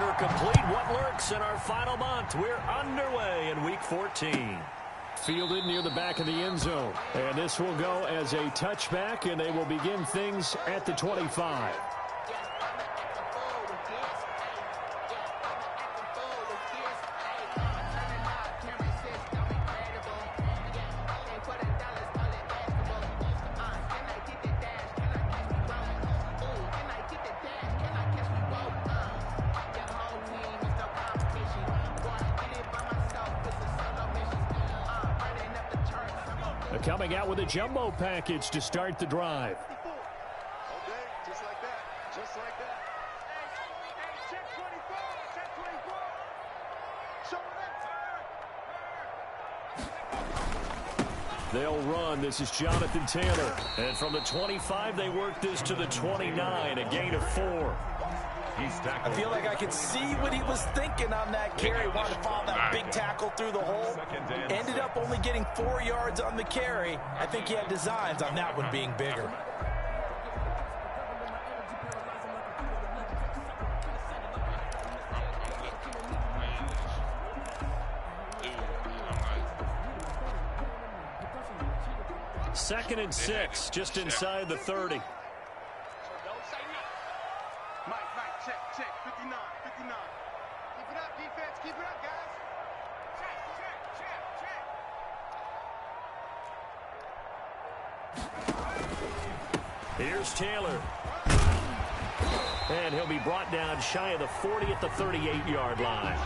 are complete. What lurks in our final month? We're underway in Week 14. Fielded near the back of the end zone. And this will go as a touchback, and they will begin things at the 25. Coming out with a jumbo package to start the drive. Okay, just like that. Just like that. Hey, check 24. Check 24. Show it. They'll run. This is Jonathan Taylor. And from the 25, they work this to the 29, a gain of 4. I feel like I could see what he was thinking on that carry. Wanted to follow that big tackle through the hole. Ended up only getting 4 yards on the carry. I think he had designs on that one being bigger. Second and 6, just inside the 30. Check, 59. Keep it up, defense. Keep it up, guys. Check. Here's Taylor. And he'll be brought down shy of the 40 at the 38-yard line.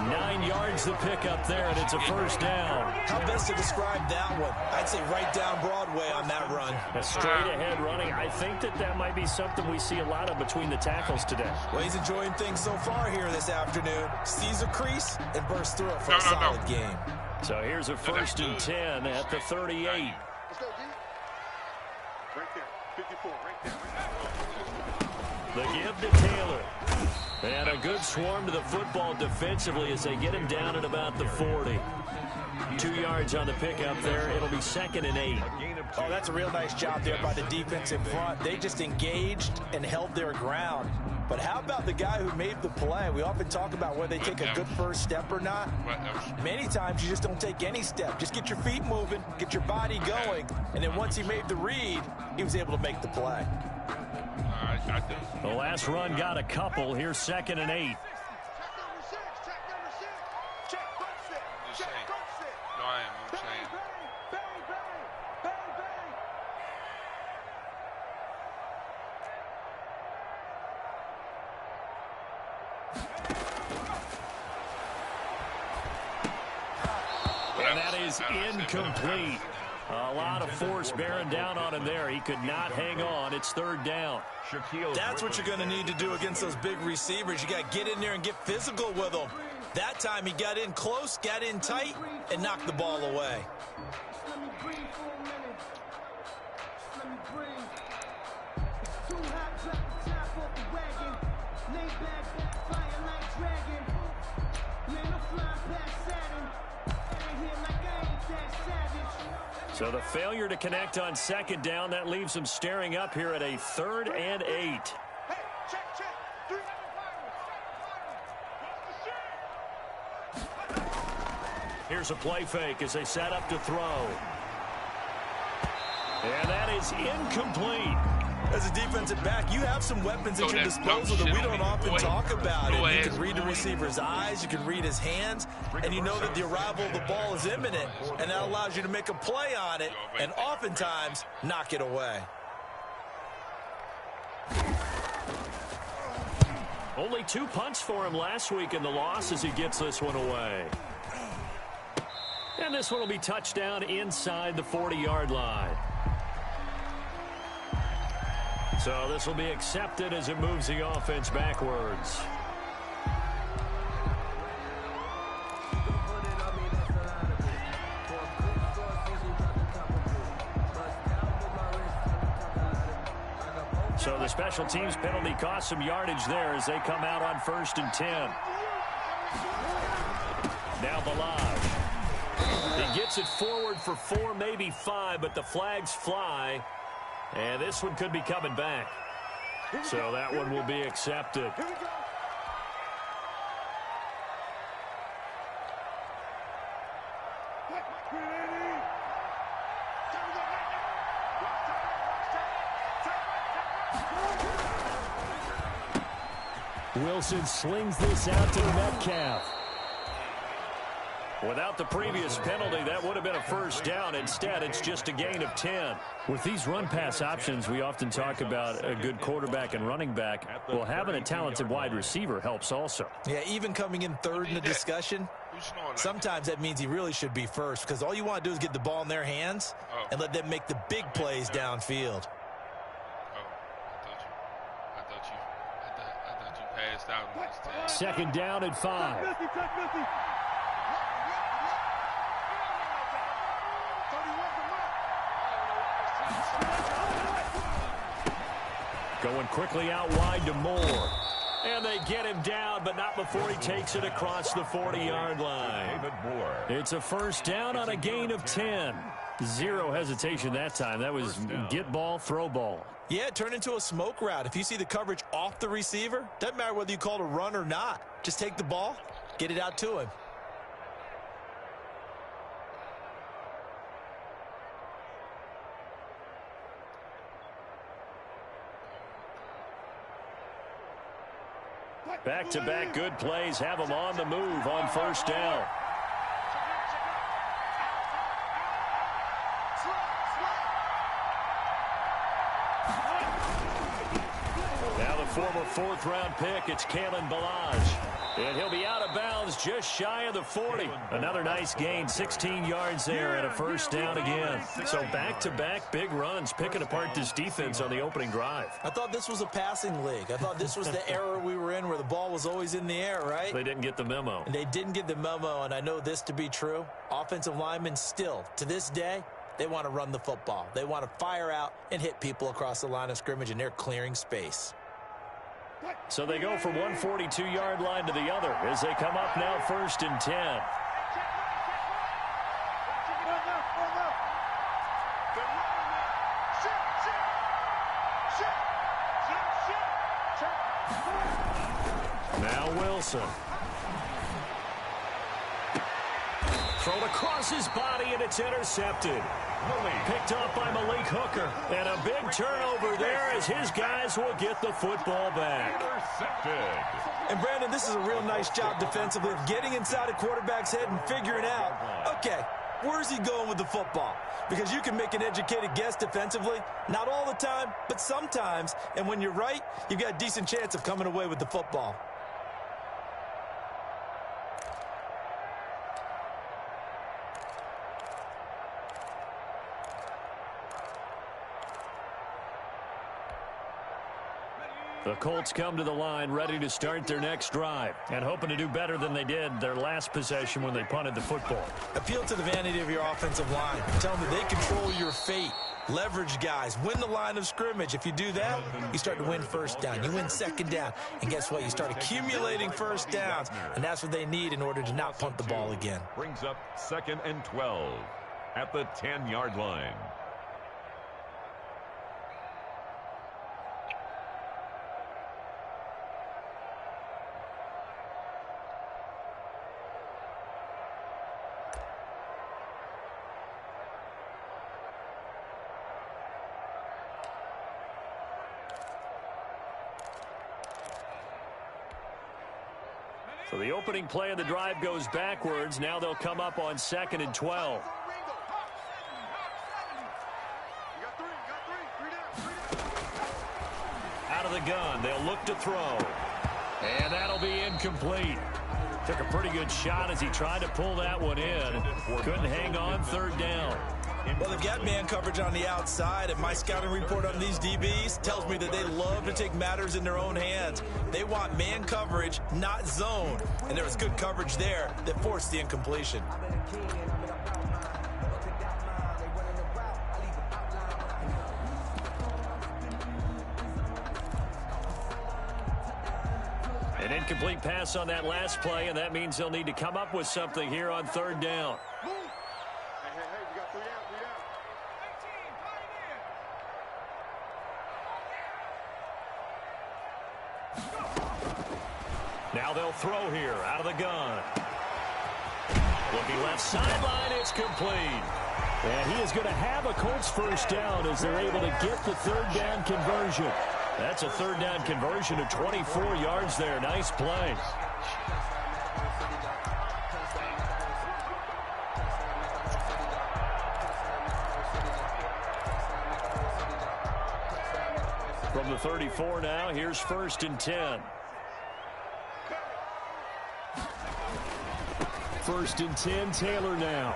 9 yards to pick up there, and it's a first down. How best to describe that one? I'd say right down Broadway on that run. A straight-ahead running. I think that might be something we see a lot of between the tackles today. Well, he's enjoying things so far here this afternoon. Sees a crease and bursts through it for a solid game. So here's a first and 10 at the 38. Let's go, D. Right there. 54, right there. The give to Taylor. And a good swarm to the football defensively as they get him down at about the 40. 2 yards on the pickup there. It'll be second and 8. Oh, that's a real nice job there by the defense in front. They just engaged and held their ground. But how about the guy who made the play? We often talk about whether they take a good first step or not. Many times you just don't take any step. Just get your feet moving, get your body going, and then once he made the read, he was able to make the play. The last run got a couple. Here's second and 8. And that is incomplete. A lot of force bearing down on him there. He could not hang on. It's third down. That's what you're going to need to do against those big receivers. You got to get in there and get physical with them. That time he got in close, got in tight, and knocked the ball away. So the failure to connect on second down, that leaves them staring up here at a 3rd and 8. Here's a play fake as they set up to throw. And that is incomplete. As a defensive back, you have some weapons at your disposal that we don't often talk about. And you can read the receiver's eyes, you can read his hands, and you know that the arrival of the ball is imminent, and that allows you to make a play on it and oftentimes knock it away. Only 2 punts for him last week in the loss as he gets this one away. And this one will be touchdown inside the 40-yard line. So this will be accepted as it moves the offense backwards. So the special teams penalty cost some yardage there as they come out on 1st and 10. Now Balaj. He gets it forward for 4, maybe 5, but the flags fly. And this one could be coming back. So that one will be accepted. Wilson slings this out to Metcalf. Without the previous penalty, that would have been a first down. Instead, it's just a gain of 10. With these run-pass options, we often talk about a good quarterback and running back. Well, having a talented wide receiver helps also. Yeah, even coming in third in the discussion, sometimes that means he really should be first, because all you want to do is get the ball in their hands and let them make the big plays downfield. Second down and 5. Going quickly out wide to Moore. And they get him down, but not before he takes it across the 40-yard line. It's a first down on a gain of 10. Zero hesitation that time. That was get ball, throw ball. Yeah, it turned into a smoke route. If you see the coverage off the receiver, doesn't matter whether you call it a run or not. Just take the ball, get it out to him. Back-to-back good plays have them on the move on first down. Now the former fourth-round pick, it's Kalen Ballage. And he'll be out of bounds just shy of the 40. Another nice gain, 16 yards there and a first down again. So back-to-back big runs, picking apart this defense on the opening drive. I thought this was a passing league. I thought this was the era we were in where the ball was always in the air, right? They didn't get the memo. And they didn't get the memo, and I know this to be true. Offensive linemen still, to this day, they want to run the football. They want to fire out and hit people across the line of scrimmage, and they're clearing space. So they go from one 42-yard line to the other as they come up now first and 10. Now Wilson. Thrown across his body, and it's intercepted. Picked up by Malik Hooker. And a big turnover there as his guys will get the football back. And, Brandon, this is a real nice job defensively of getting inside a quarterback's head and figuring out, okay, where's he going with the football? Because you can make an educated guess defensively. Not all the time, but sometimes. And when you're right, you've got a decent chance of coming away with the football. The Colts come to the line ready to start their next drive and hoping to do better than they did their last possession when they punted the football. Appeal to the vanity of your offensive line. Tell them that they control your fate. Leverage guys. Win the line of scrimmage. If you do that, you start to win first down. You win second down. And guess what? You start accumulating first downs. And that's what they need in order to not punt the ball again. Brings up 2nd and 12 at the 10-yard line. So the opening play of the drive goes backwards. Now they'll come up on 2nd and 12. Out of the gun, they'll look to throw. And that'll be incomplete. Took a pretty good shot as he tried to pull that one in. Couldn't hang on, third down. Well, they've got man coverage on the outside, and my scouting report on these DBs tells me that they love to take matters in their own hands. They want man coverage, not zone. And there was good coverage there that forced the incompletion. An incomplete pass on that last play, and that means they'll need to come up with something here on third down. Now they'll throw here out of the gun. Looking left sideline, it's complete. And he is going to have a Colts first down as they're able to get the third down conversion. That's a third down conversion of 24 yards there. Nice play. From the 34 now, here's 1st and 10. 1st and 10, Taylor now.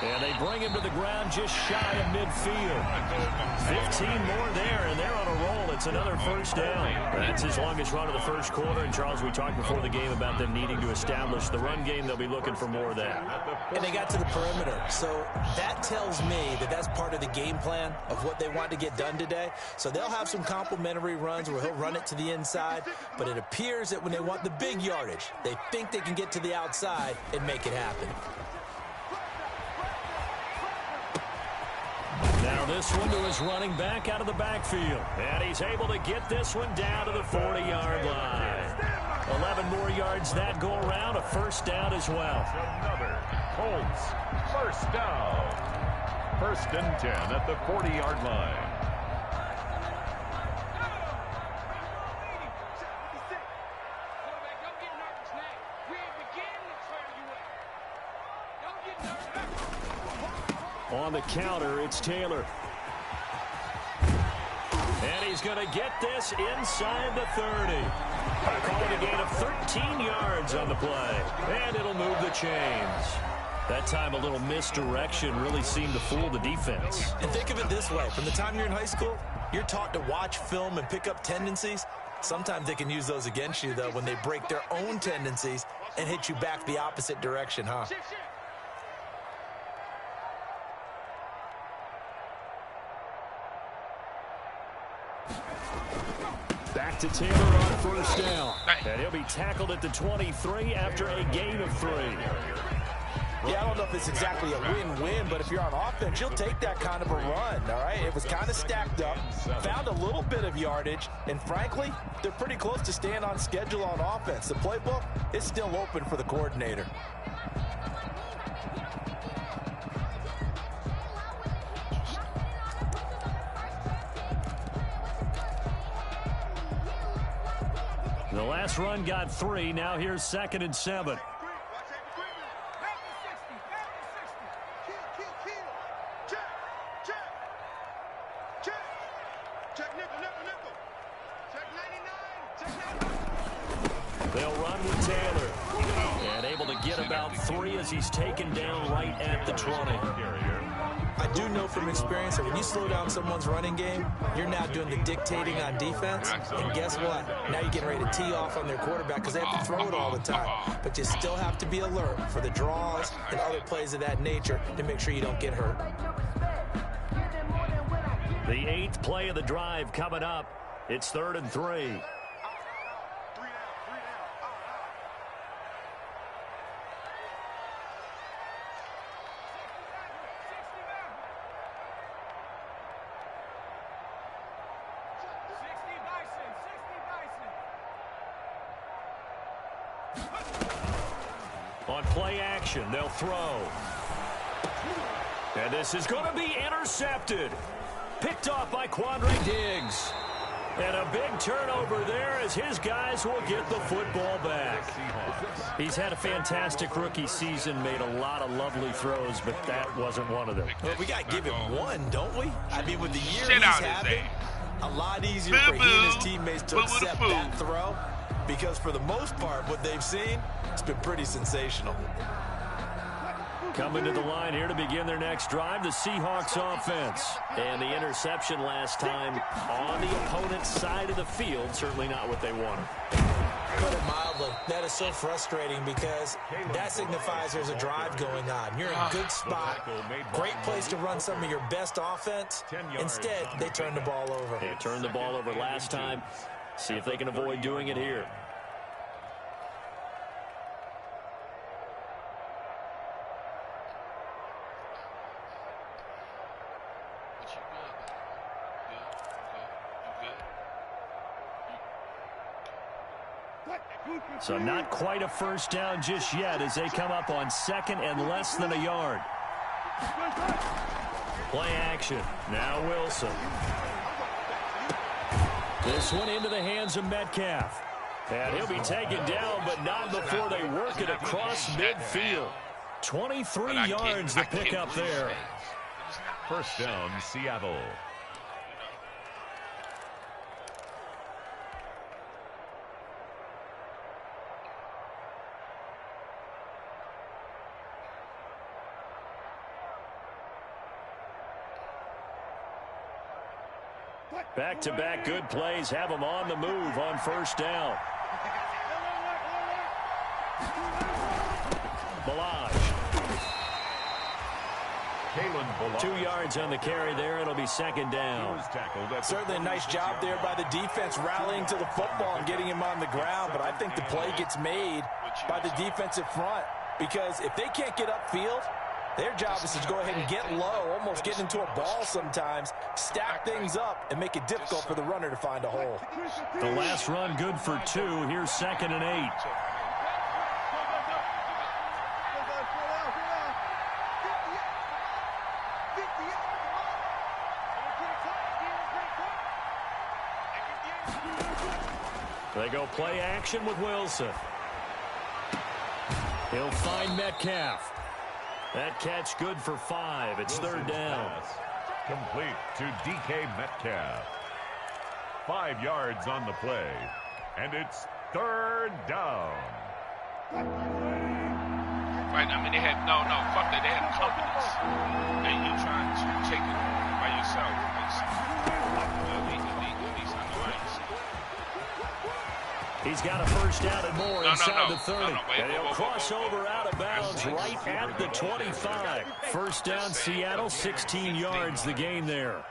And they bring him to the ground just shy of midfield. 15 more there, and they're on a roll. It's another first down. That's his longest run of the first quarter. And, Charles, we talked before the game about them needing to establish the run game. They'll be looking for more of that. And they got to the perimeter. So that tells me that that's part of the game plan of what they want to get done today. So they'll have some complimentary runs where he'll run it to the inside. But it appears that when they want the big yardage, they think they can get to the outside and make it happen. Now this one to his running back out of the backfield. And he's able to get this one down to the 40-yard line. 11 more yards that go around, a first down as well. Another Colts first down. 1st and 10 at the 40-yard line. On the counter, it's Taylor. And he's going to get this inside the 30. Calling a gain of 13 yards on the play. And it'll move the chains. That time a little misdirection really seemed to fool the defense. And think of it this way. From the time you're in high school, you're taught to watch film and pick up tendencies. Sometimes they can use those against you, though, when they break their own tendencies and hit you back the opposite direction, huh? Back to Taylor on first down. And he'll be tackled at the 23 after a gain of 3. Yeah, I don't know if it's exactly a win-win, but if you're on offense, you'll take that kind of a run, all right? It was kind of stacked up, found a little bit of yardage, and frankly, they're pretty close to staying on schedule on offense. The playbook is still open for the coordinator. The last run got 3. Now here's 2nd and 7. They'll run with Taylor. And able to get about 3 as he's taken down right at the 20. I do know from experience that when you slow down someone's running game, you're now doing the dictating on defense. And guess what? Now you're getting ready to tee off on their quarterback because they have to throw it all the time. But you still have to be alert for the draws and other plays of that nature to make sure you don't get hurt. The 8th play of the drive coming up. It's 3rd and 3. On play action, they'll throw. And this is going to be intercepted. Picked off by Quandre Diggs. And a big turnover there as his guys will get the football back. He's had a fantastic rookie season, made a lot of lovely throws, but that wasn't one of them. Well, we got to give him one, don't we? I mean, with the year he's having, a lot easier for he and his teammates to accept that throw. Because for the most part, what they've seen, it's been pretty sensational. Coming to the line here to begin their next drive, the Seahawks offense. And the interception last time on the opponent's side of the field, certainly not what they wanted. Put it mildly, that is so frustrating because that signifies there's a drive going on. You're in a good spot, great place to run some of your best offense. Instead, they turn the ball over. They turned the ball over last time. See if they can avoid doing it here. So not quite a first down just yet as they come up on second and less than a yard. Play action. Now Wilson. This one into the hands of Metcalf. And he'll be taken down, but not before they work it across midfield. 23 yards to pick up there. First down, Seattle. Back-to-back good plays have them on the move on first down. Balaj. 2 yards on the carry there. It'll be second down. Certainly a nice job there by the defense rallying to the football and getting him on the ground. But I think the play gets made by the defensive front because if they can't get upfield, their job is to go ahead and get low, almost get into a ball sometimes, stack things up, and make it difficult for the runner to find a hole. The last run good for 2. Here's second and 8. They go play action with Wilson. He'll find Metcalf. That catch good for 5. It's third down. Complete to DK Metcalf. 5 yards on the play. And it's third down. Right, I mean, fuck that. They had confidence. And you trying to take it by yourself. He's got a first down and more inside the 30. And he'll cross over out of bounds right at the 25. First down, Seattle, 16 yards the gain there.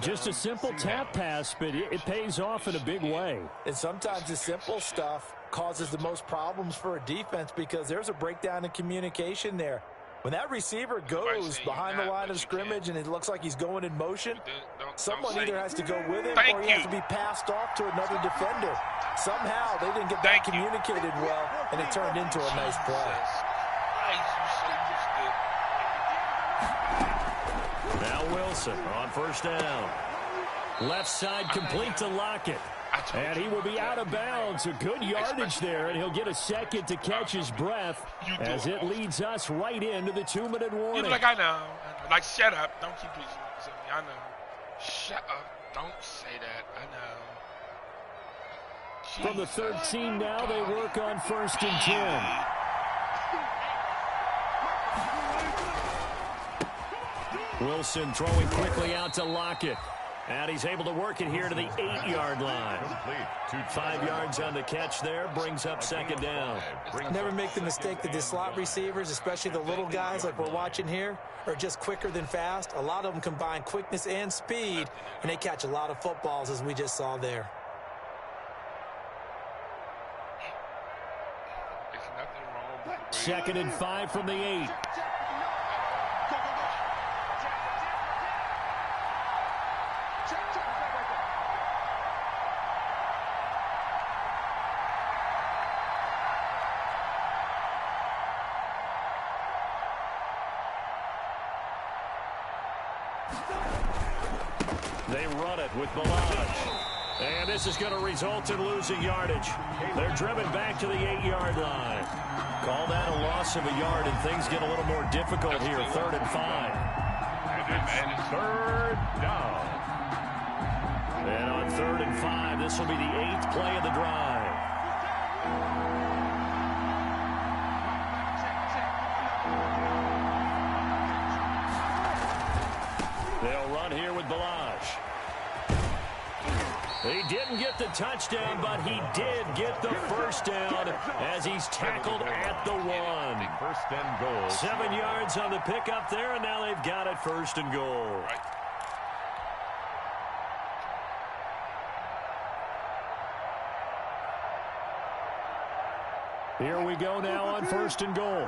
Just a simple tap pass, but it pays off in a big way. And sometimes the simple stuff causes the most problems for a defense because there's a breakdown in communication there. When that receiver goes behind the line of scrimmage and it looks like he's going in motion, someone either has to go with him or he has to be passed off to another defender. Somehow they didn't get that communicated well, and it turned into a nice play. Now Wilson on first down. Left side complete to Lockett. And he will be out of bounds. A good yardage there, and he'll get a second to catch his breath as it leads us right into the 2-minute warning. You're like, I know. Like, shut up. Don't keep preaching. I know. Shut up. Don't say that. I know. From the 13 now, they work on first and 10. Wilson throwing quickly out to Lockett. And he's able to work it here to the 8-yard line. 5 yards on the catch there, brings up second down. Never make the mistake that the slot receivers, especially the little guys like we're watching here, are just quicker than fast. A lot of them combine quickness and speed, and they catch a lot of footballs, as we just saw there. Second and 5 from the 8. They run it with Balaj. And this is going to result in losing yardage. They're driven back to the 8-yard line. Call that a loss of a yard, and things get a little more difficult here. 3rd and 5. And it's third down. And on 3rd and 5, this will be the 8th play of the drive. They'll run here with Balaj. He didn't get the touchdown, but he did get the first down as he's tackled at the 1. First and goal. 7 yards on the pickup there, and now they've got it first and goal. Here we go now on first and goal.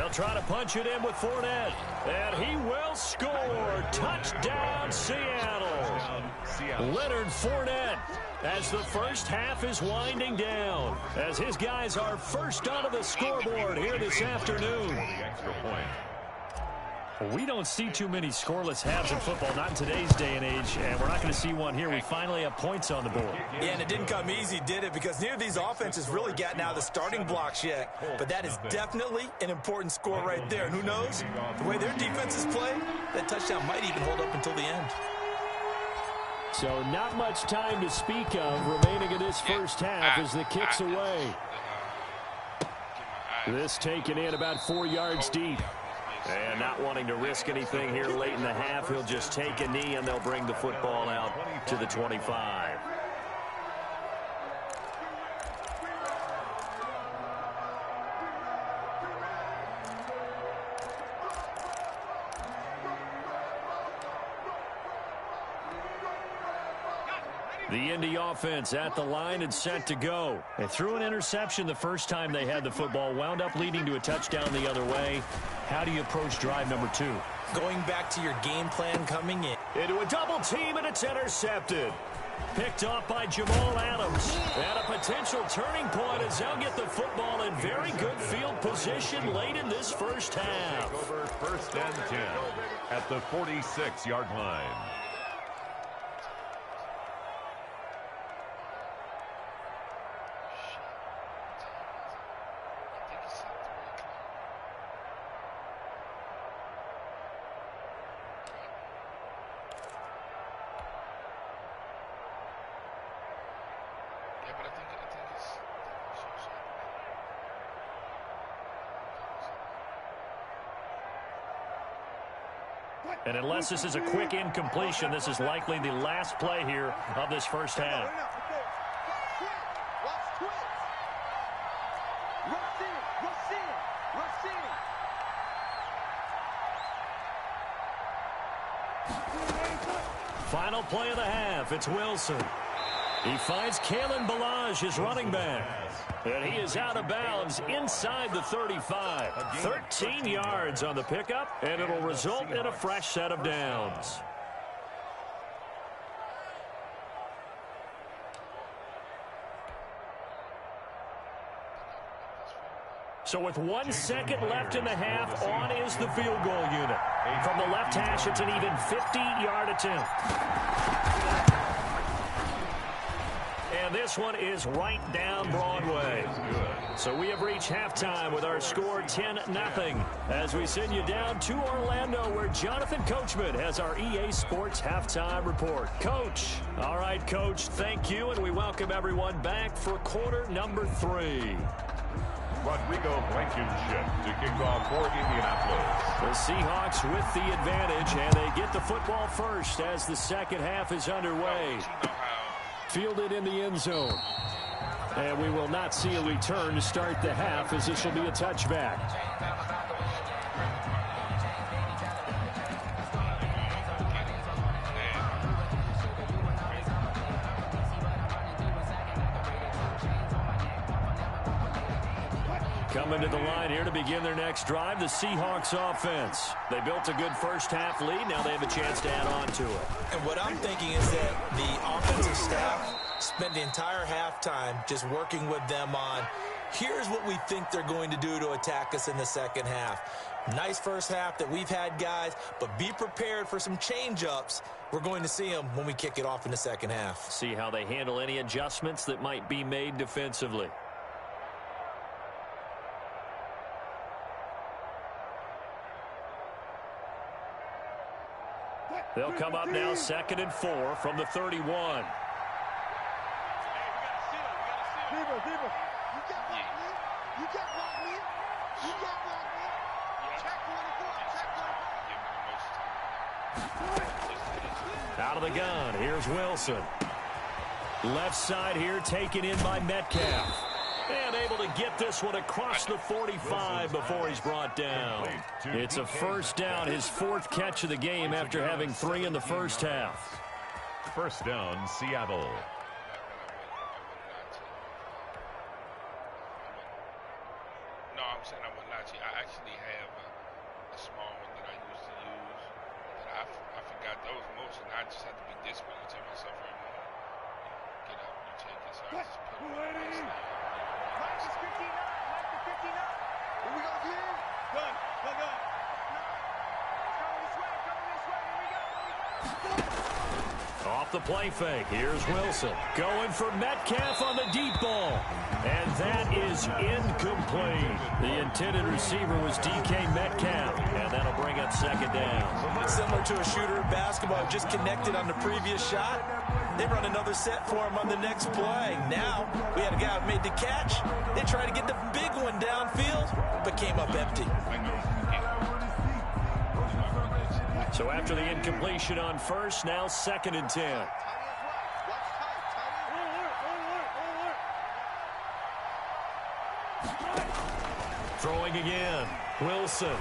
They'll try to punch it in with Fournette. And he will score. Touchdown, Seattle. Leonard Fournette, as the first half is winding down, as his guys are first onto the scoreboard here this afternoon. We don't see too many scoreless halves in football, not in today's day and age, and we're not going to see one here. We finally have points on the board. Yeah, and it didn't come easy, did it? Because neither of these offenses really gotten out of the starting blocks yet. But that is definitely an important score right there. And who knows? The way their defenses play, that touchdown might even hold up until the end. So not much time to speak of remaining in this first half as the kick's away. This taken in about 4 yards deep. And not wanting to risk anything here late in the half, he'll just take a knee and they'll bring the football out to the 25. The Indy offense at the line and set to go. They threw an interception the first time they had the football, wound up leading to a touchdown the other way. How do you approach drive number 2? Going back to your game plan coming in. Into a double team, and it's intercepted. Picked off by Jamal Adams. And a potential turning point as they'll get the football in very good field position late in this first half. Over first and 10 at the 46-yard line. And unless this is a quick incompletion, this is likely the last play here of this first half. Final play of the half. It's Wilson. He finds Kalen Ballage, his running back. And he is out of bounds inside the 35. 13 yards on the pickup, and it'll result in a fresh set of downs. So with 1 second left in the half, on is the field goal unit. From the left hash, it's an even 50-yard attempt. And this one is right down Broadway. So we have reached halftime with our score 10-0 as we send you down to Orlando where Jonathan Coachman has our EA Sports halftime report. Coach. All right, Coach, thank you, and we welcome everyone back for quarter number 3. Rodrigo Blankenship to kick off for Indianapolis. The Seahawks with the advantage, and they get the football first as the second half is underway. Fielded in the end zone. And we will not see a return to start the half as this will be a touchback. Coming to the line here to begin their next drive, the Seahawks offense. They built a good first half lead. Now they have a chance to add on to it. And what I'm thinking is that the offensive staff spent the entire halftime just working with them on, here's what we think they're going to do to attack us in the second half. Nice first half that we've had, guys, but be prepared for some change-ups. We're going to see them when we kick it off in the second half. See how they handle any adjustments that might be made defensively. They'll come up now 2nd and 4 from the 31. Out of the gun, here's Wilson. Left side here taken in by Metcalf. And able to get this one across the 45 before he's brought down. It's a first down, his 4th catch of the game after having 3 in the first half. First down, Seattle. No, I'm saying I would lie to you. I actually have those motions, I just have to be disciplined and tell myself every morning, get up, you take it. So I just put it on the next day. Practice 59. Practice 59. Here we go, G. Gun. Coming this way. Here we go. Off the play fake, here's Wilson. Going for Metcalf on the deep ball. And that is incomplete. The intended receiver was DK Metcalf. And that'll bring up second down. Similar to a shooter in basketball, just connected on the previous shot. They run another set for him on the next play. Now, we had a guy who made the catch. They tried to get the big one downfield, but came up empty. So after the incompletion on first, now 2nd and 10. Throwing again, Wilson.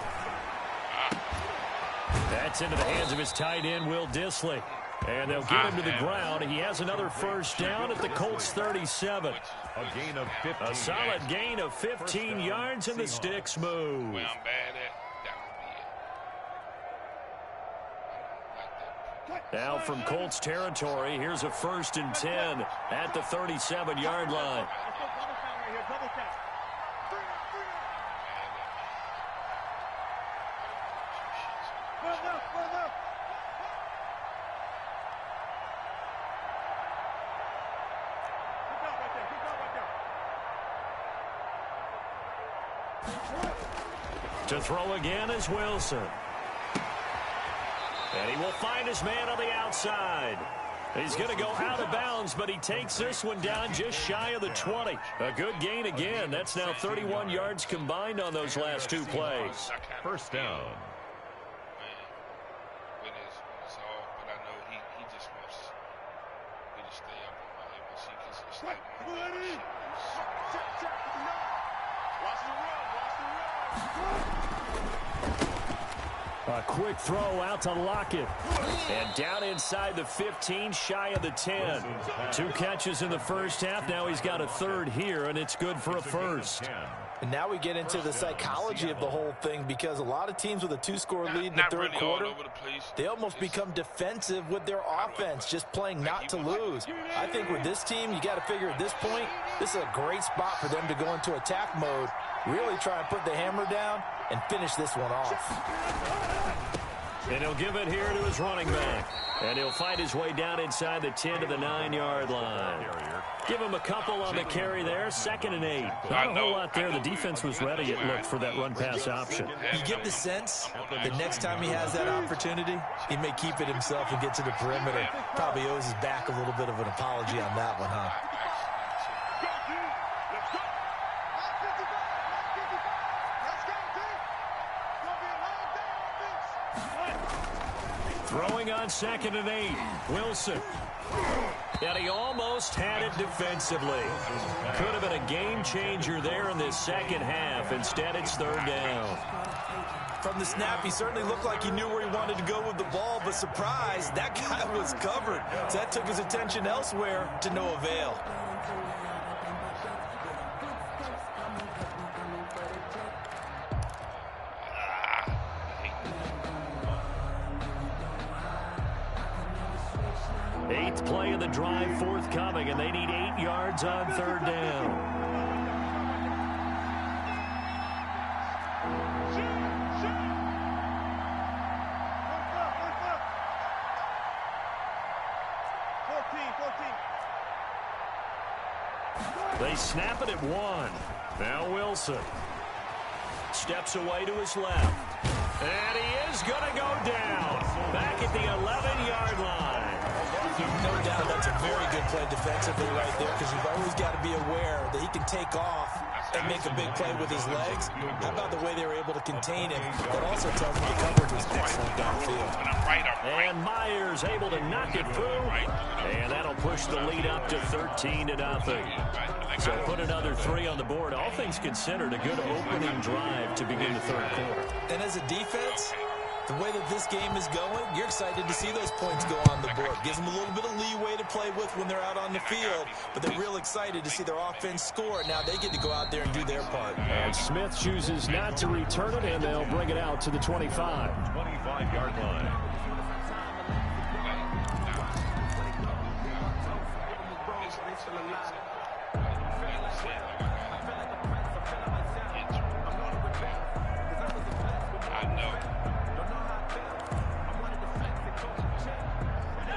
That's into the hands of his tight end, Will Dissly. And they'll get him to the ground. He has another first down at the Colts 37. A gain of 15. A solid gain of 15 yards, and the sticks move. Where I'm bad at, that would be it. Now from Colts territory, here's a 1st and 10 at the 37-yard line. To throw again is Wilson. And he will find his man on the outside. He's going to go out of bounds, but he takes this one down just shy of the 20. A good gain again. That's now 31 yards combined on those last 2 plays. First down. When it's off, but I know he just wants me to stay up on my hip. See, because it's like a quick throw out to Lockett. And down inside the 15, shy of the 10. 2 catches in the first half. Now he's got a 3rd here, and it's good for a 1st. And now we get into the psychology of the whole thing, because a lot of teams with a 2-score lead in the third quarter, they almost become defensive with their offense, just playing not to lose. I think with this team, you got to figure at this point, this is a great spot for them to go into attack mode, really try and put the hammer down and finish this one off. And he'll give it here to his running back. And he'll find his way down inside the 10 to the 9-yard line. Give him a couple on the carry there. 2nd and 8. Not a whole lot there. The defense was ready, it looked, for that run-pass option. You get the sense that next time he has that opportunity, he may keep it himself and get to the perimeter. Probably owes his back a little bit of an apology on that one, huh? Throwing on 2nd and 8. Wilson. And he almost had it defensively. Could have been a game changer there in this second half. Instead, it's 3rd down. From the snap, he certainly looked like he knew where he wanted to go with the ball, but surprise, that guy was covered. So that took his attention elsewhere to no avail. Eighth play of the drive forthcoming, and they need 8 yards on 3rd down. They snap it at 1. Now Wilson steps away to his left. And he is going to go down. Back at the 11-yard line. No doubt that's a very good play defensively right there, because you've always got to be aware that he can take off and make a big play with his legs. How about the way they were able to contain him? That also tells me the coverage was excellent downfield. And Myers able to knock it through. And that'll push the lead up to 13-0. So put another 3 on the board. All things considered, a good opening drive to begin the third quarter. And as a defense, the way that this game is going, you're excited to see those points go on the board. Gives them a little bit of leeway to play with when they're out on the field, but they're real excited to see their offense score. Now they get to go out there and do their part. And Smith chooses not to return it, and they'll bring it out to the 25. 25-yard line.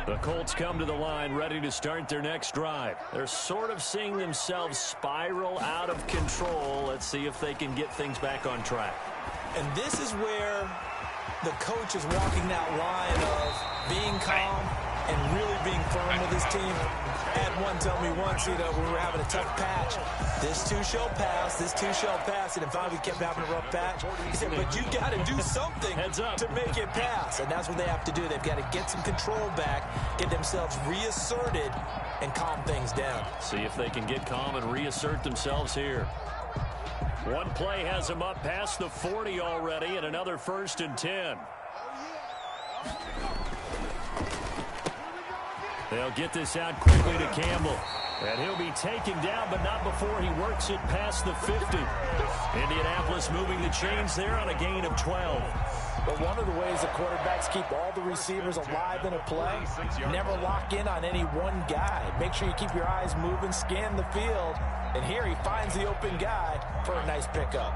The Colts come to the line ready to start their next drive. They're sort of seeing themselves spiral out of control. Let's see if they can get things back on track. And this is where the coach is walking that line of being calm and really being firm with his team. I had one tell me once, when we were having a tough patch, this too shall pass, this too shall pass, and finally we kept having a rough patch. He said, but you got to do something to make it pass, and that's what they have to do. They've got to get some control back, get themselves reasserted, and calm things down. See if they can get calm and reassert themselves here. One play has them up past the 40 already, and another 1st and 10. They'll get this out quickly to Campbell. And he'll be taken down, but not before he works it past the 50. Indianapolis moving the chains there on a gain of 12. But one of the ways the quarterbacks keep all the receivers alive in a play, never lock in on any one guy. Make sure you keep your eyes moving, scan the field. And here he finds the open guy for a nice pickup.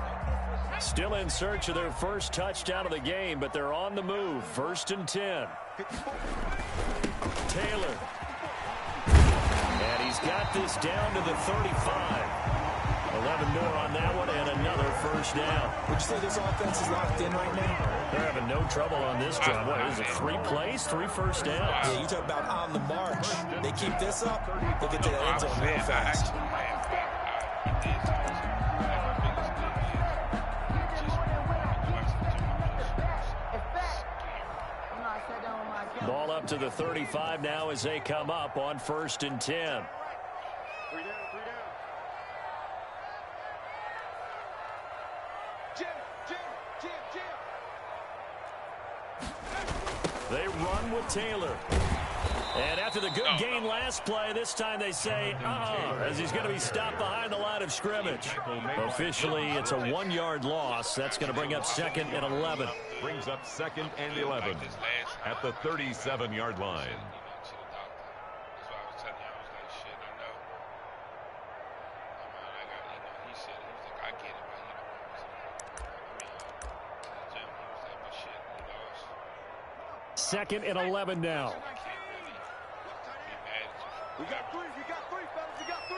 Still in search of their first touchdown of the game, but they're on the move. 1st and 10. Taylor. And he's got this down to the 35. 11 more on that one and another 1st down. Would you say this offense is locked in right now? They're having no trouble on this drive. What is it, 3 plays, 3 first downs? Yeah, you talk about on the march. They keep this up, they'll get to the end zone real fast. Ball up to the 35 now as they come up on 1st and 10. 3 down, 3 down. Jim. They run with Taylor. And after the good gain last play, this time they say, as he's going to be stopped behind the line of scrimmage. Officially, it's a 1-yard loss. That's going to bring up 2nd and 11. Brings up 2nd and 11 at the 37-yard line. Second and 11 now. We got 3, fellas, we got 3.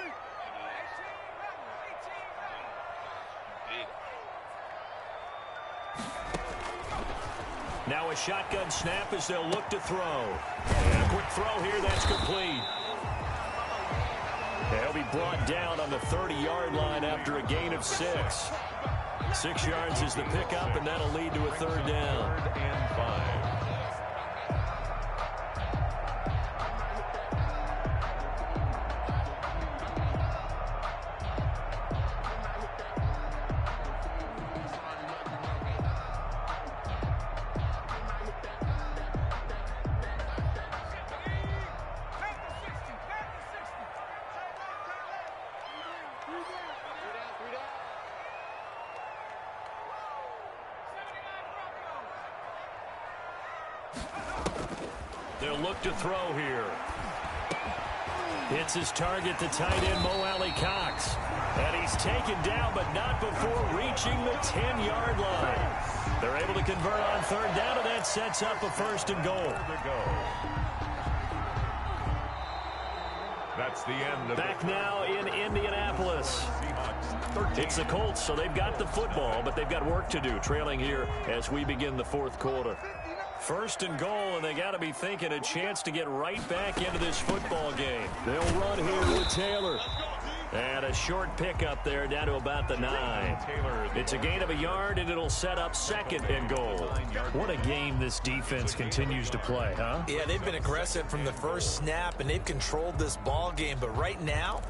Now a shotgun snap as they'll look to throw. And a quick throw here, that's complete. They'll be brought down on the 30-yard line after a gain of 6. 6 yards is the pickup, and that'll lead to a 3rd down. 3rd and 5. They'll look to throw here. Hits his target, the tight end, Mo Alley Cox. And he's taken down, but not before reaching the 10-yard line. They're able to convert on 3rd down, and that sets up a 1st and goal. That's the end of Back now in Indianapolis. It's the Colts, so they've got the football, but they've got work to do, trailing here as we begin the 4th quarter. 1st and goal, and they got to be thinking a chance to get right back into this football game. They'll run here with Taylor. And a short pickup there down to about the 9. It's a gain of a yard, and it'll set up 2nd and goal. What a game this defense continues to play, huh? Yeah, they've been aggressive from the first snap, and they've controlled this ball game. But right now,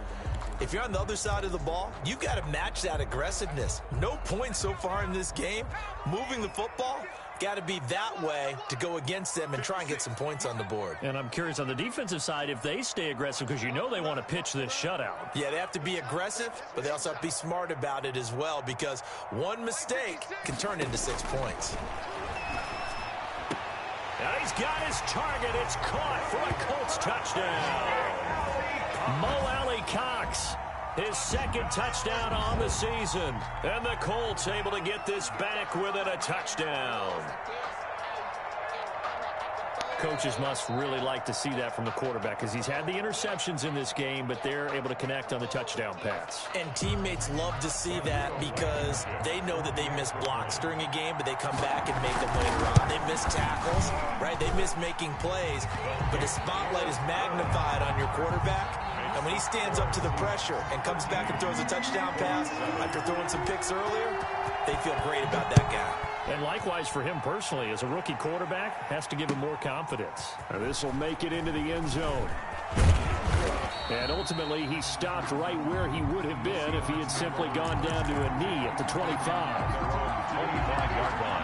if you're on the other side of the ball, you've got to match that aggressiveness. No points so far in this game. Moving the football, got to be that way to go against them and try and get some points on the board. And I'm curious on the defensive side if they stay aggressive, because you know they want to pitch this shutout. Yeah, they have to be aggressive, but they also have to be smart about it as well, because one mistake can turn into 6 points. Now he's got his target. It's caught for a Colts touchdown. Mo Alley Cox, his 2nd touchdown on the season. And the Colts able to get this back within a touchdown. Coaches must really like to see that from the quarterback because he's had the interceptions in this game, but they're able to connect on the touchdown pass. And teammates love to see that because they know that they miss blocks during a game, but they come back and make them later on. They miss tackles, right? They miss making plays, but the spotlight is magnified on your quarterback. And when he stands up to the pressure and comes back and throws a touchdown pass after throwing some picks earlier, they feel great about that guy. And likewise for him personally, as a rookie quarterback, has to give him more confidence. Now this will make it into the end zone. And ultimately, he stopped right where he would have been if he had simply gone down to a knee at the 25. 25-yard line.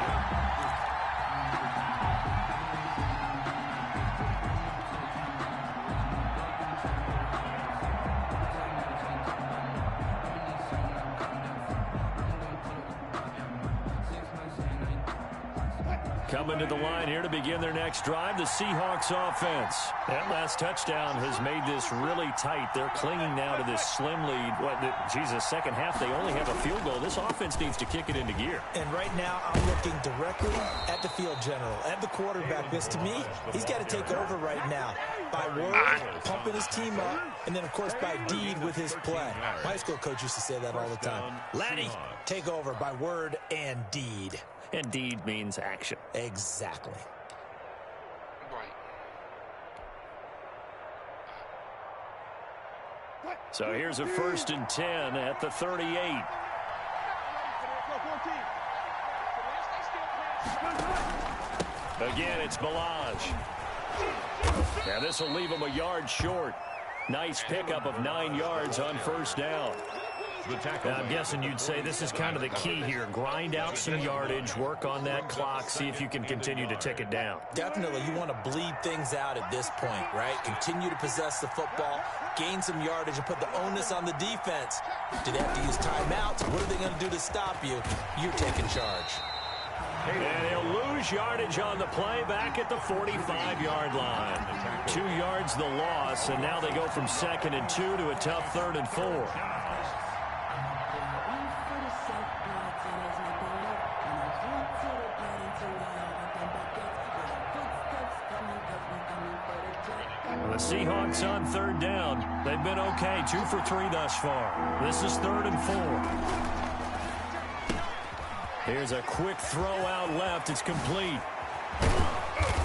Coming to the line here to begin their next drive, the Seahawks offense. That last touchdown has made this really tight. They're clinging now to this slim lead. Second half, they only have a field goal. This offense needs to kick it into gear. And right now, I'm looking directly at the field general, at the quarterback. Because to me, he's got to take over right now. By word, pumping his team up, and then, of course, by deed with his play. My high school coach used to say that all the time. Laddie, take over by word and deed. And deed means action. Exactly. So here's a 1st and 10 at the 38. Again, it's Balaj. Now this will leave him a yard short. Nice pickup of 9 yards on 1st down. Now, I'm guessing you'd say this is kind of the key here. Grind out some yardage, work on that clock, see if you can continue to tick it down. Definitely, you want to bleed things out at this point, right? Continue to possess the football, gain some yardage, and put the onus on the defense. Do they have to use timeouts? What are they going to do to stop you? You're taking charge. And he'll lose yardage on the play back at the 45-yard line. 2 yards the loss, and now they go from 2nd and 2 to a tough 3rd and 4. The Seahawks on 3rd down. They've been okay, 2 for 3 thus far. This is 3rd and 4. Here's a quick throw out left. It's complete.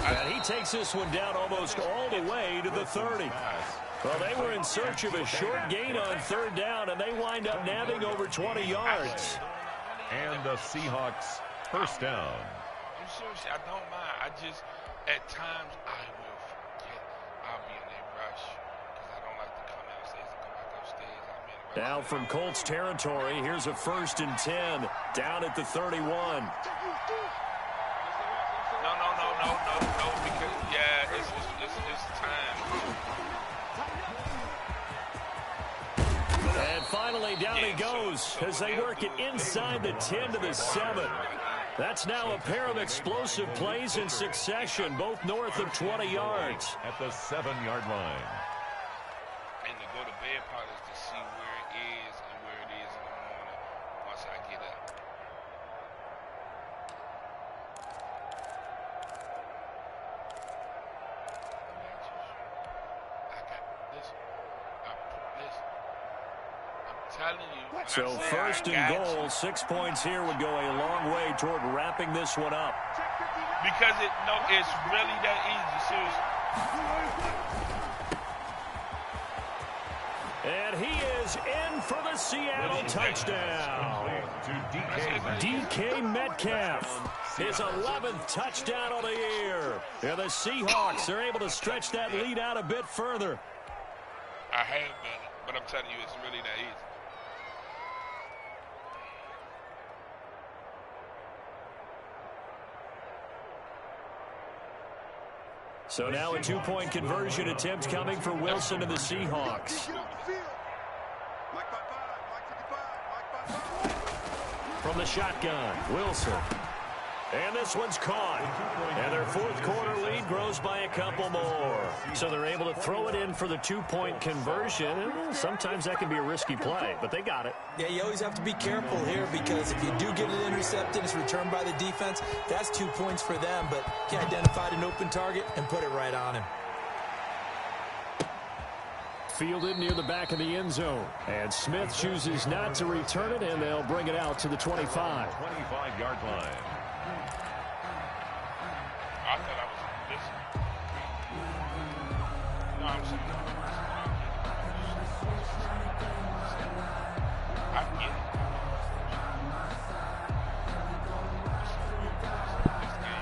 And he takes this one down almost all the way to the 30. Well, they were in search of a short gain on 3rd down, and they wind up nabbing over 20 yards. And the Seahawks 1st down. I'm seriously, I don't mind. I just, at times, I will forget. I'll be in a rush because I don't like to come downstairs and come back upstairs. I'll be in a rush. Now from Colts territory, here's a 1st and 10 down at the 31. No, because, yeah, it's time. And finally, down he goes as they work it inside the 10 to the 7. That's now a pair of explosive plays in succession, both north of 20 yards. At the 7-yard line. And the go to bed part is to see where it is and where it is in the morning once I get up. I got this. I put this. I'm telling you. So 1st and goal, 6 points here would go a long way toward wrapping this one up. Because it's really that easy, seriously. And he is in for the Seattle touchdown. DK Metcalf, his 11th touchdown of the year. And the Seahawks are able to stretch that lead out a bit further. I have been, but I'm telling you, it's really that easy. So now a 2-point conversion attempt coming for Wilson and the Seahawks. From the shotgun, Wilson. And this one's caught. And their fourth quarter lead grows by a couple more. So they're able to throw it in for the two-point conversion. And sometimes that can be a risky play, but they got it. Yeah, you always have to be careful here because if you do get it intercepted, it's returned by the defense. That's 2 points for them, but he identified an open target and put it right on him. Fielded near the back of the end zone. And Smith chooses not to return it, and they'll bring it out to the 25. 25-yard line. I thought I was listening. No, I'm saying. I get it. This game.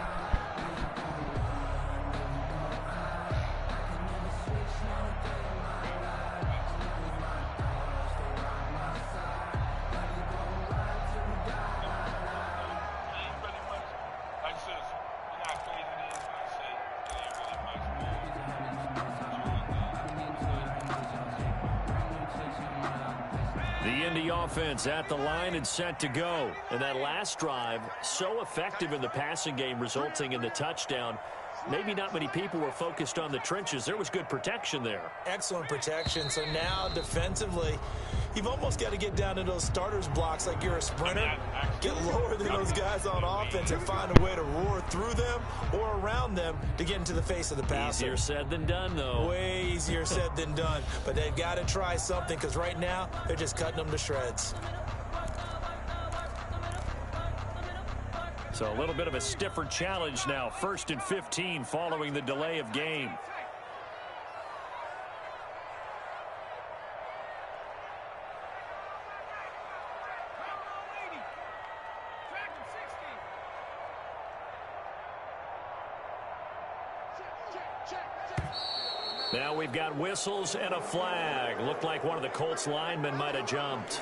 Offense at the line and set to go. And that last drive, so effective in the passing game, resulting in the touchdown. Maybe not many people were focused on the trenches. There was good protection there. Excellent protection. So now defensively, you've almost got to get down to those starters blocks like you're a sprinter. Get lower than those guys on offense and find a way to roar through them or around them to get into the face of the passer. Easier said than done, though. Way easier said than done. But they've got to try something because right now they're just cutting them to shreds. So a little bit of a stiffer challenge now. 1st and 15 following the delay of game. Now we've got whistles and a flag. Looked like one of the Colts linemen might have jumped.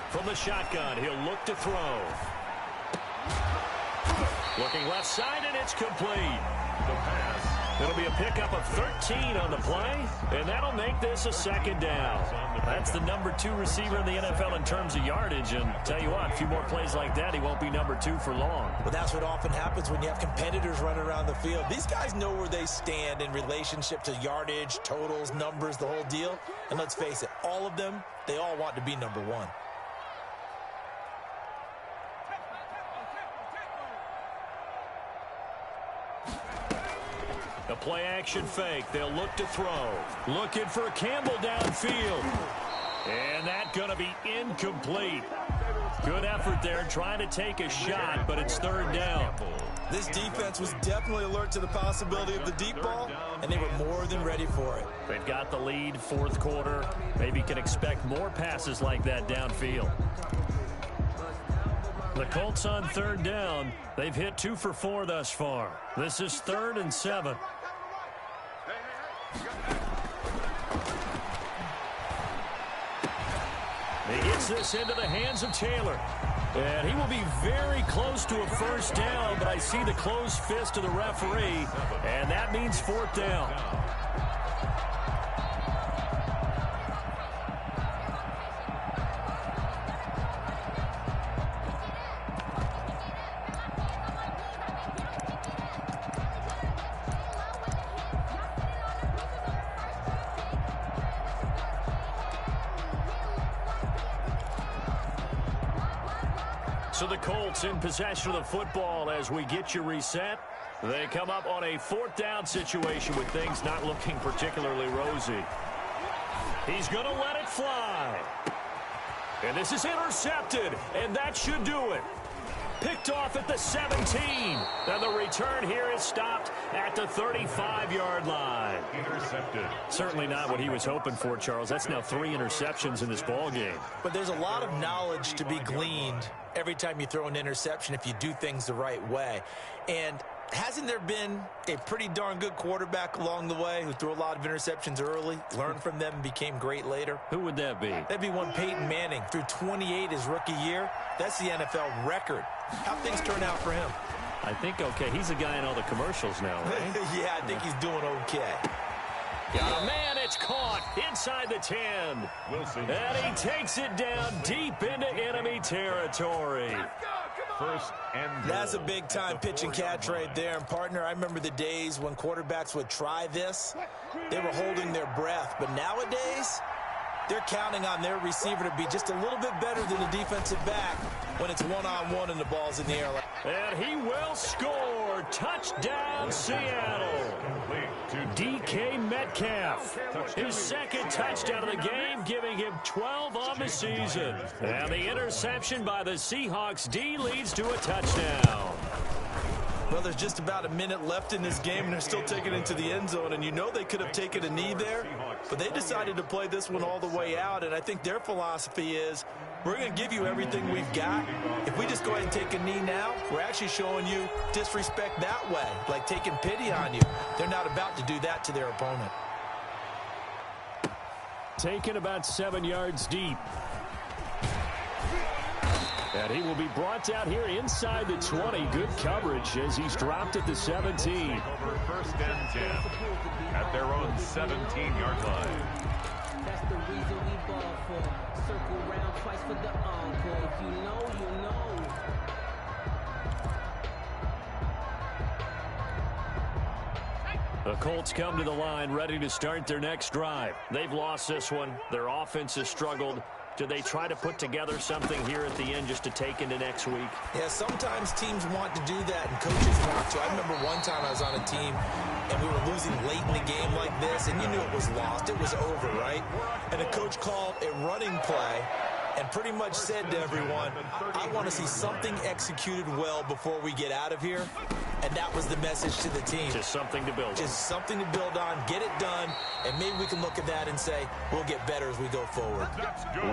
From the shotgun, he'll look to throw. Looking left side, and it's complete. The pass. It'll be a pickup of 13 on the play, and that'll make this a second down. That's the number 2 receiver in the NFL in terms of yardage, and tell you what, a few more plays like that, he won't be number 2 for long. But that's what often happens when you have competitors running around the field. These guys know where they stand in relationship to yardage, totals, numbers, the whole deal. And let's face it, all of them, they all want to be number 1. A play-action fake. They'll look to throw. Looking for Campbell downfield. And that's going to be incomplete. Good effort there trying to take a shot, but it's 3rd down. This defense was definitely alert to the possibility of the deep ball, and they were more than ready for it. They've got the lead, 4th quarter. Maybe can expect more passes like that downfield. The Colts on 3rd down. They've hit 2 for 4 thus far. This is 3rd and 7. He gets this into the hands of Taylor. And he will be very close to a 1st down, but I see the closed fist of the referee, and that means 4th down. So the Colts in possession of the football as we get you reset. They come up on a 4th down situation with things not looking particularly rosy. He's going to let it fly. And this is intercepted, and that should do it. Picked off at the 17. And the return here is stopped at the 35-yard line. Intercepted. Certainly not what he was hoping for, Charles. That's now 3 interceptions in this ball game. But there's a lot of knowledge to be gleaned every time you throw an interception if you do things the right way. And Hasn't there been a pretty darn good quarterback along the way who threw a lot of interceptions early, learned from them, and became great later? Who would that be? That'd be one Peyton Manning. Threw 28 his rookie year. That's the NFL record. How things turn out for him? I think okay. He's a guy in all the commercials now, right? Yeah, I think he's doing okay. Got a man, it's caught inside the 10. Wilson. And he takes it down deep into enemy territory. First and goal. That's a big-time pitch and catch right there. And, partner, I remember the days when quarterbacks would try this. They were holding their breath. But nowadays, they're counting on their receiver to be just a little bit better than the defensive back when it's one-on-one and the ball's in the air. And he will score. Touchdown, Seattle. DK Metcalf, his second touchdown of the game, giving him 12 on the season. And the interception by the Seahawks D leads to a touchdown. Well, there's just about a minute left in this game, and they're still taking it into the end zone. And you know they could have taken a knee there, but they decided to play this one all the way out. And I think their philosophy is, we're going to give you everything we've got. If we just go ahead and take a knee now, we're actually showing you disrespect that way, like taking pity on you. They're not about to do that to their opponent. Taken about 7 yards deep. And he will be brought down here inside the 20. Good coverage as he's dropped at the 17. Over first and 10 at their own 17-yard line. That's the reason we ball for. Circle round twice for the encore. If you know, you know. The Colts come to the line ready to start their next drive. They've lost this one. Their offense has struggled. Do they try to put together something here at the end just to take into next week? Yeah, sometimes teams want to do that, and coaches want to. I remember one time I was on a team, and we were losing late in the game like this, and you knew it was lost. It was over, right? And the coach called a running play and pretty much said to everyone, I want to see something executed well before we get out of here. And that was the message to the team. Just something to build on. Just something to build on, get it done, and maybe we can look at that and say, we'll get better as we go forward.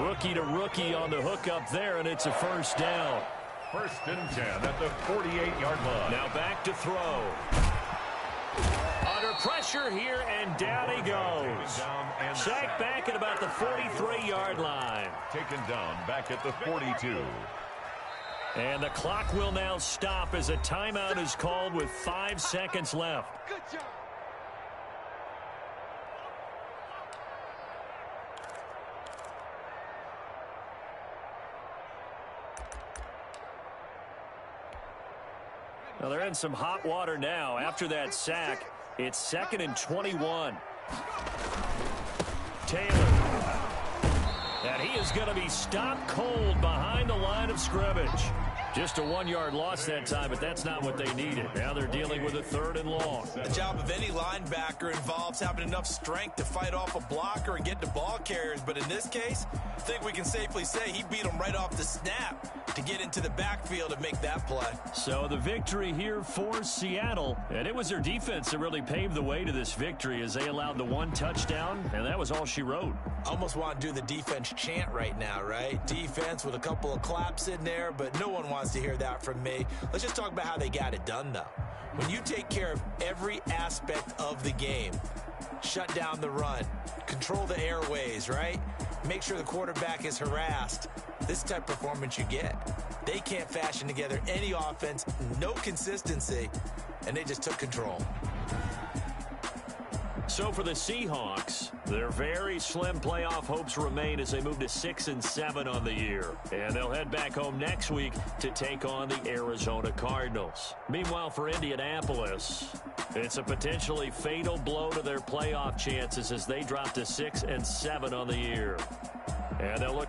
Rookie to rookie on the hook up there, and it's a first down. First and 10 at the 48-yard line. Now back to throw. Under pressure here, and down he goes. Sacked back at about the 43-yard line. Taken down back at the 42. And the clock will now stop as a timeout is called with 5 seconds left. Good job. Now they're in some hot water now. After that sack, it's 2nd and 21. Taylor. And he is going to be stopped cold behind the line of scrimmage. Just a 1-yard loss that time, but that's not what they needed. Now they're dealing with a 3rd and long. The job of any linebacker involves having enough strength to fight off a blocker and get to ball carriers. But in this case, I think we can safely say he beat him right off the snap to get into the backfield and make that play. So the victory here for Seattle. And it was their defense that really paved the way to this victory as they allowed the 1 touchdown, and that was all she wrote. Almost want to do the defense chant right now, right? Defense with a couple of claps in there, but no one wants to hear that from me. Let's just talk about how they got it done, though. When you take care of every aspect of the game, shut down the run, control the airways, right? Make sure the quarterback is harassed. This type of performance you get. They can't fashion together any offense, no consistency, and they just took control. So for the Seahawks, their very slim playoff hopes remain as they move to 6 and 7 on the year. And they'll head back home next week to take on the Arizona Cardinals. Meanwhile, for Indianapolis, it's a potentially fatal blow to their playoff chances as they drop to 6 and 7 on the year. And they'll look...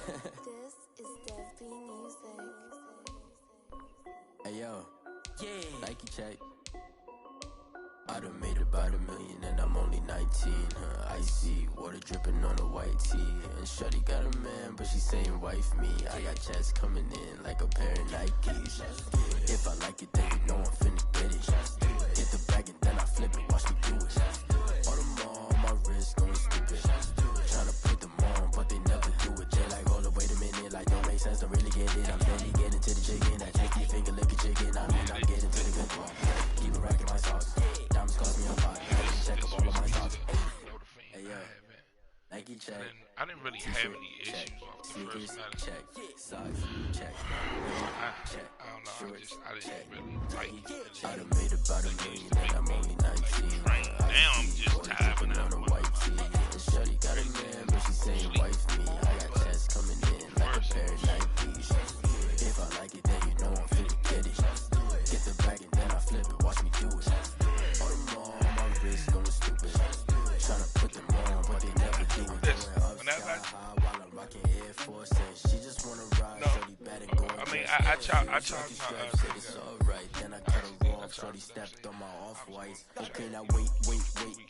This is Dev B Music. Hey yo, yeah. Nike check. I done made about $1 million and I'm only 19. Icy water dripping on a white tee. And Shorty got a man, but she saying wife me. I got checks coming in like a pair of Nikes. If I like it, then you know I'm finna get it. Get the bag and then I flip it. Watch me do it. All them on my wrist going stupid. Tryna put them on, but they never do it. They like, hold up, wait a minute. Like, don't make sense to really get it. I'm steady getting to the chicken. That tricky finger licking chicken. I mean, I'm getting to the good one. Keep it racking my sauce. Diamonds cost me a lot. Check up all of my sauce. Hey, yo. Nike check. I didn't really have any issues off the first night. Check. Size. Check. Check. I don't know. I didn't really like it. I done made about $1 million and I'm only 19. Right now, I'm just tired of on a white tee. And Shorty got a man, but she saying wife me. I got checks coming in like a pair of Nikes. If I like it, then you know I'm finna get it. Get the bag and then I flip it. Watch me do it. All them on my wrist going stupid. Tryna put them on, but they never do it. Upside high while I'm rocking Air Force. She just wanna ride. Shorty bad and going. I mean, I tried my it's alright. Then I cut her off. Shorty stepped on my off-whites. Okay, now wait.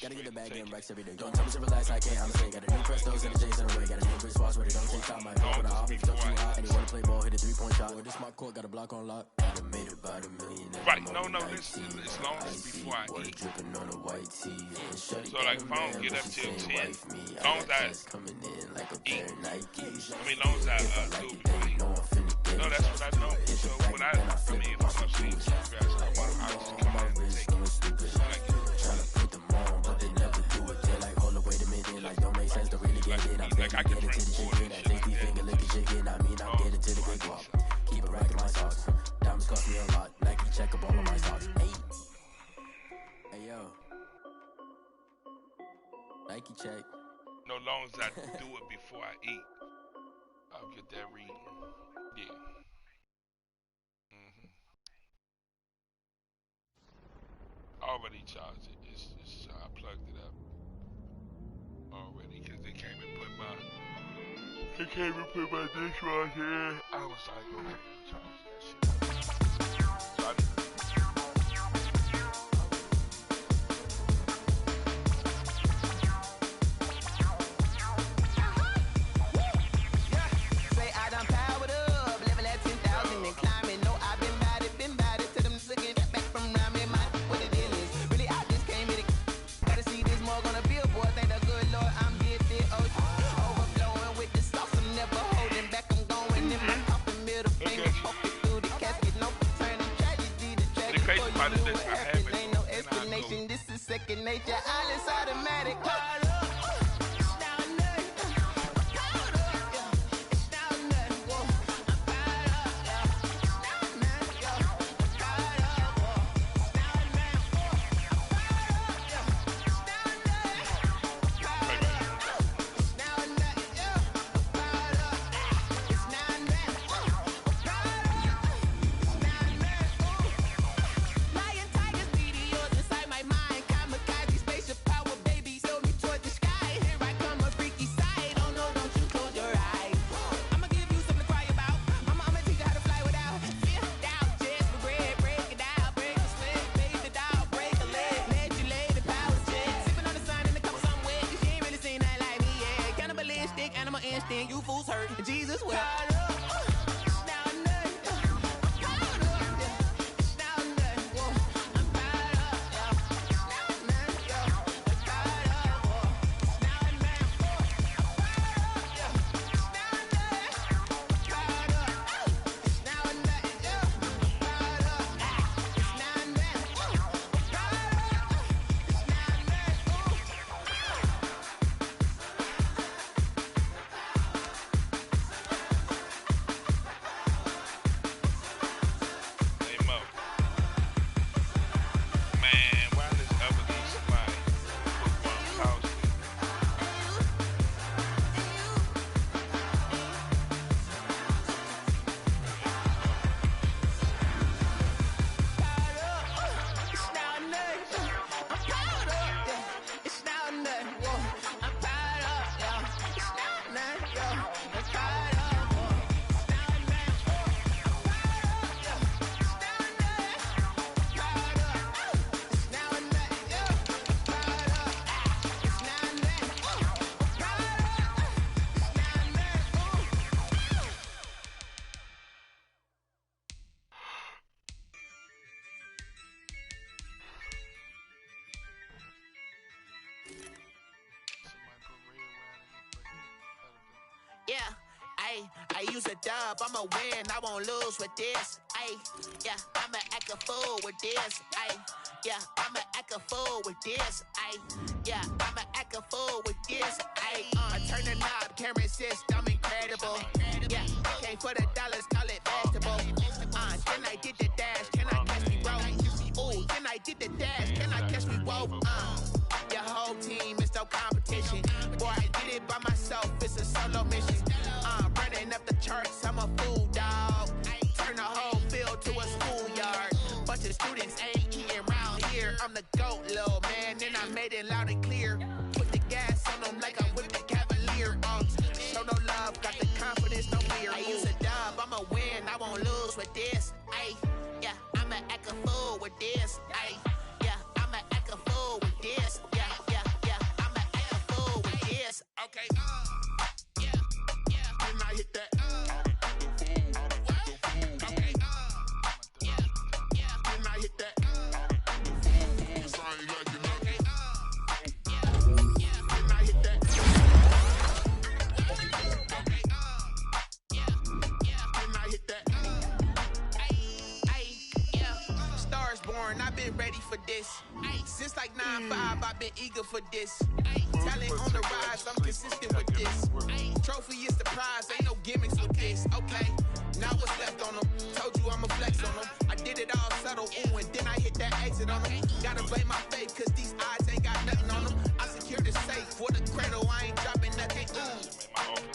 Gotta get the bag and racks every day. Don't tell me to relax, I can't. I'm saying, got a new Prestos and the J's in the way. Got a new Chris Foss, but it don't take time. My phone, but I'll be stuck too hot. And you wanna play ball, hit a 3-point shot. Or this my court, got a block on lock. I done made about $1 million. Right, no, this is as long as before I eat. Dripping on a white tee. So like if I don't get up till 10, as long as I eat, I mean, as long as I do it before I eat. No, that's what I know. So when if I'm asleep, I just come out and take it. Tryna put them on, but they never do it. They're like, hold up, wait a minute. Like, don't make sense to really get it. I'm like, I can drink water and shit like that. Finger licking chicken. I mean, I'm getting to the big walk. Keep it racking my sauce. Diamonds cost me a lot. Nike check up all of my sauce. Hey, yo. Nike check. No, long as I do it before I eat, I'll get that reading. Yeah. Already charged it. It's I plugged it up already because they came and put my dishwasher in. I was like, okay, charge that shit. So I second nature, all is automatic. You fools hurt. Jesus will. Ayy, I use a dub, I'ma win, I won't lose with this. Ayy, yeah, I'ma act a fool with this. Ayy, yeah, I'ma act a fool with this. Ayy, yeah, I'ma act a fool with this. Ayy, I turn the knob, can't resist, I'm incredible. Yeah, came for the dollars, call it vegetable. Then I did the dash, can I catch me roll? Ooh, then I did the dash, can I catch me roll? Your whole team is no competition. Boy, I did it by myself, it's a solo mission. Running up the charts, I'm a fool, dog. Turn the whole field to a schoolyard. Bunch of students ain't eating round here. I'm the GOAT, little man, and I made it loud and clear. Put the gas on them like I whipped the Cavalier. Show no love, got the confidence, no fear. I use a dub, I'ma win, I won't lose with this. Ay, yeah, I'ma act a fool with this. Ay, yeah, I'ma act a fool with this. Yeah, yeah, yeah, I'ma act a fool with this. Okay, yeah, yeah, then I hit that. Okay, yeah, yeah, then I hit that. Sorry, like you know. Yeah, yeah, then I hit that. Okay, yeah, yeah, then I hit that. Yeah, stars born, I've been ready for this. Since like 9-5, I've been eager for this. Talent on the rise, I'm consistent with this. Trophy is the prize, ain't no gimmicks with this. Okay, now what's left on them? Told you I'ma flex on them. I did it all subtle, ooh, and then I hit that exit on them. Gotta blame my faith, cause these odds ain't got nothing on them. I secured the safe for the cradle, I ain't dropping nothing. Ooh.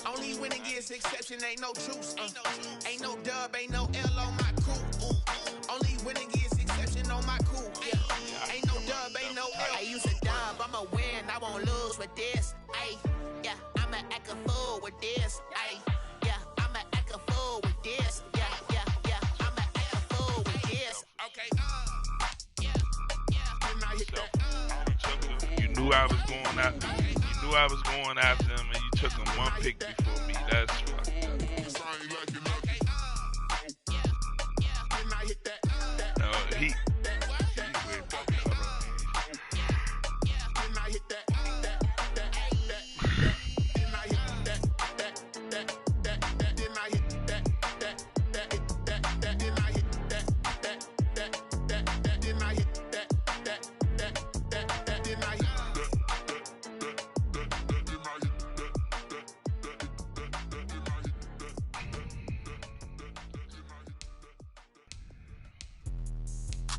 Only winning is exception, ain't no truce. Ain't no dub, ain't no L on my crew. Only winning is exception on my crew. Yeah. Ain't no dub, ain't no L. I use a dub, I'ma win, I won't lose with this. Ay, yeah, I'ma act a fool with this. Ay, yeah, I'ma act a fool with this. Yeah, yeah, yeah, I'ma act a fool with this. Okay, yeah, yeah, then I hit that. You knew I was going after him. You knew I was going after him, and you took him one pick before me. That's fucked up. Sorry, like you know. Yeah, yeah, then I hit that. He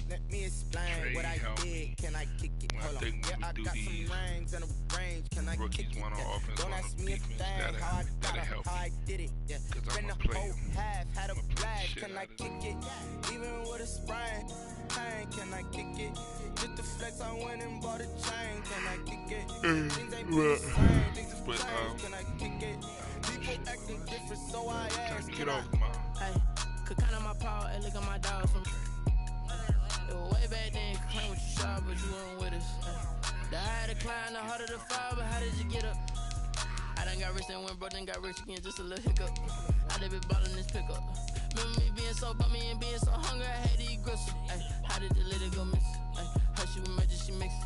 Let me explain what I did. Can I kick it? Hold on. Yeah, I got some rings and a range. Can I kick it? Don't ask me a thing. How I got it, how I did it. Yeah. Been the whole half, had a blast. Can I kick it? Even with a sprain. Hey, can I kick it? Just the flex, I went and bought a chain. Can I kick it? Things ain't been the same. Things have changed. Can I kick it? People acting different, so I asked. get off Hey, could count on my power and look at my dogs from. Way back then, you claim what you saw, but you weren't with us. The higher the climb, the harder the fall, but how did you get up? I done got rich and went broke, then got rich again, just a little hiccup. I done been ballin' this pickup. Remember me being so bummy and being so hungry, I had to eat gristle. How did the lady go miss? How she was magic, she mixed.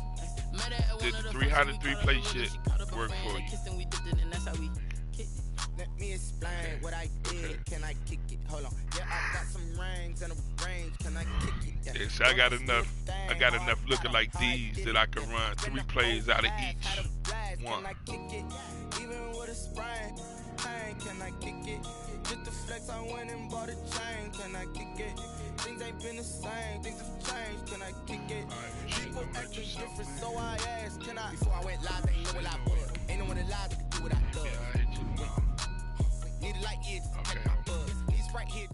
Did the 3 how to 3 play shit work for you? Let me explain what I did. Can I kick it? Hold on. Yeah, I got some rings and a range. Can I kick it? Yeah. Yes, I got enough. I got enough looking like these that I can run 3 plays out of each one. Can I kick it? Even with a sprain. Hey, can I kick it? Just the flex, I went and bought a chain. Can I kick it? Things ain't been the same. Things have changed. Can I kick it? People acting different, so I asked. Can I? Before I went live, ain't know what I was. Ain't no one alive that could do what I love. Yeah, I hit you. Need a light year to Okay. my buzz. He's right here.